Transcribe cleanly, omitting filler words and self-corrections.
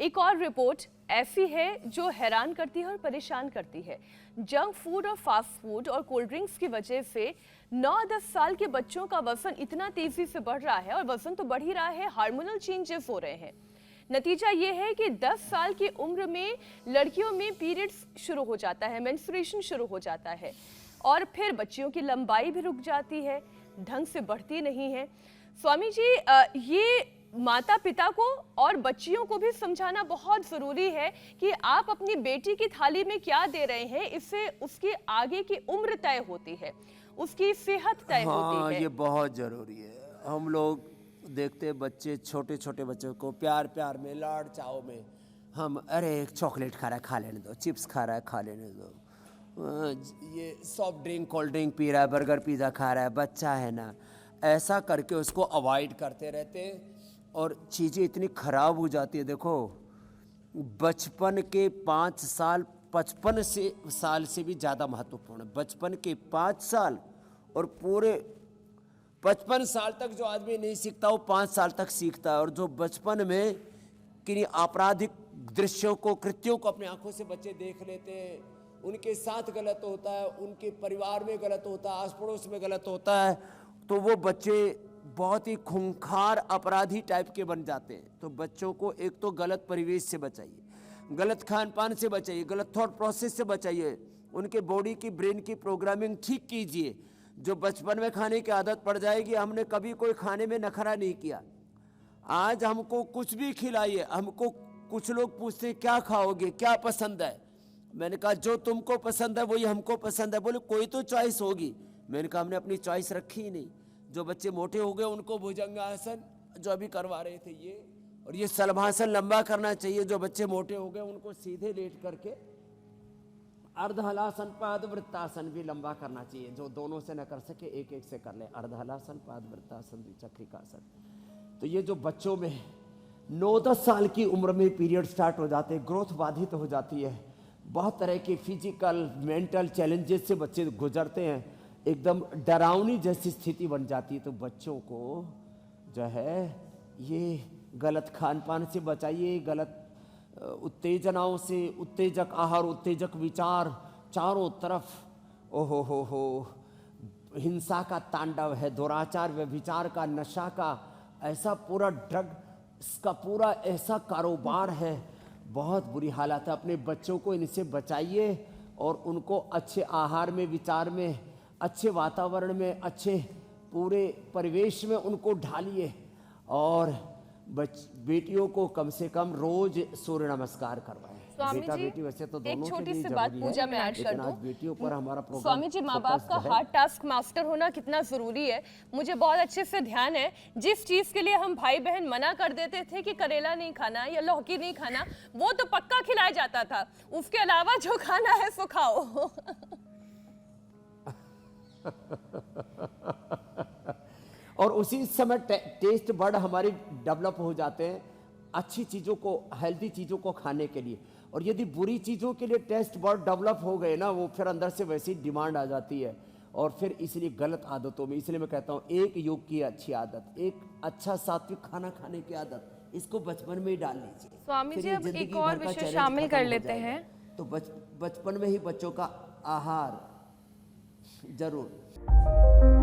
एक और रिपोर्ट ऐसी है जो हैरान करती है और परेशान करती है। जंक फूड और फास्ट फूड और कोल्ड ड्रिंक्स की वजह से 9-10 साल के बच्चों का वजन इतना तेजी से बढ़ रहा है, और वजन तो बढ़ ही रहा है, हार्मोनल चेंजेस हो रहे हैं। नतीजा ये है कि 10 साल की उम्र में लड़कियों में पीरियड्स शुरू हो जाता है, मेंस्ट्रुएशन शुरू हो जाता है, और फिर बच्चियों की लंबाई भी रुक जाती है, ढंग से बढ़ती नहीं है। स्वामी जी, ये माता पिता को और बच्चियों को भी समझाना बहुत जरूरी है कि आप अपनी बेटी की थाली में क्या दे रहे हैं, इससे उसकी आगे की उम्र तय होती है, उसकी सेहत तय होती है। ये बहुत जरूरी है। हम लोग देखते हैं बच्चे, छोटे छोटे बच्चों को प्यार प्यार में, लाड़ चाव में हम, अरे एक चॉकलेट खा रहा है खा लेने दो, चिप्स खा रहा है खा लेने दो, ये soft drink cold drink P रहा है, बर्गर पिज़्ज़ा खा रहा है, बच्चा है ना, ऐसा करके उसको अवॉइड करते रहते हैं और चीज़ें इतनी ख़राब हो जाती है। देखो, बचपन के 5 साल 55 साल से भी ज़्यादा महत्वपूर्ण है। बचपन के 5 साल और पूरे 55 साल तक जो आदमी नहीं सीखता वो 5 साल तक सीखता है। और जो बचपन में किन्हीं आपराधिक दृश्यों को, कृत्यों को अपनी आंखों से बच्चे देख लेते हैं, उनके साथ गलत होता है, उनके परिवार में गलत होता है, आस पड़ोस में गलत होता है, तो वो बच्चे बहुत ही खूंखार अपराधी टाइप के बन जाते हैं। तो बच्चों को एक तो गलत परिवेश से बचाइए, गलत खान पान से बचाइए, गलत थॉट प्रोसेस से बचाइए, उनके बॉडी की, ब्रेन की प्रोग्रामिंग ठीक कीजिए। जो बचपन में खाने की आदत पड़ जाएगी, हमने कभी कोई खाने में नखरा नहीं किया, आज हमको कुछ भी खिलाइए, हमको कुछ लोग पूछते हैं क्या खाओगे, क्या पसंद है, मैंने कहा जो तुमको पसंद है वही हमको पसंद है। बोले कोई तो चॉइस होगी, मैंने कहा हमने अपनी चॉइस रखी ही नहीं। जो बच्चे मोटे हो गए उनको भुजंगासन जो अभी करवा रहे थे ये, और ये सलभासन लंबा करना चाहिए। जो बच्चे मोटे हो गए उनको सीधे लेट करके अर्धहलासन पादवृत्तासन भी लंबा करना चाहिए। जो दोनों से न कर सके एक एक से कर ले, अर्धहलासन पादवृत्तासन द्विचक्रिकासन। तो ये जो बच्चों में 9-10 साल की उम्र में पीरियड स्टार्ट हो जाते हैं, ग्रोथ बाधित हो जाती है, बहुत तरह के फिजिकल मेंटल चैलेंजेस से बच्चे गुजरते हैं, एकदम डरावनी जैसी स्थिति बन जाती है। तो बच्चों को जो है ये गलत खान पान से बचाइए, गलत उत्तेजनाओं से, उत्तेजक आहार, उत्तेजक विचार, चारों तरफ ओहो हो हिंसा का तांडव है, दुराचार व्यभिचार का, नशा का ऐसा पूरा ड्रग का पूरा ऐसा कारोबार है, बहुत बुरी हालत है। अपने बच्चों को इनसे बचाइए और उनको अच्छे आहार में, विचार में, अच्छे वातावरण में, अच्छे पूरे परिवेश में उनको ढालिए। और बेटियों को कम से कम रोज सूर्य नमस्कार करवाएं। बेटा बेटी वैसे तो दोनों एक छोटी के लिए सी बात जरूरी पूजा है, में ऐड कर लेकिन दूं। आज बेटियों पर हमारा प्रोग्राम स्वामी जी, माँ बाप का हार्ड टास्क मास्टर होना कितना जरूरी है, मुझे बहुत अच्छे से ध्यान है। जिस चीज के लिए हम भाई बहन मना कर देते थे कि करेला नहीं खाना या लौकी नहीं खाना, वो तो पक्का खिलाया जाता था, उसके अलावा जो खाना है सो खाओ। और उसी समय टेस्ट बर्ड हमारे डेवलप हो जाते हैं अच्छी चीज़ों को, हेल्दी चीज़ों को खाने के लिए। और यदि बुरी चीज़ों के लिए टेस्ट बर्ड डेवलप हो गए ना, वो फिर अंदर से वैसी डिमांड आ जाती है, और फिर इसलिए गलत आदतों में, इसलिए मैं कहता हूँ एक योग की अच्छी आदत, एक अच्छा सात्विक खाना खाने की आदत, इसको बचपन में ही डाल लीजिए। स्वामी जी, अब एक और विषय शामिल कर लेते हैं। तो बचपन में ही बच्चों का आहार जरूर।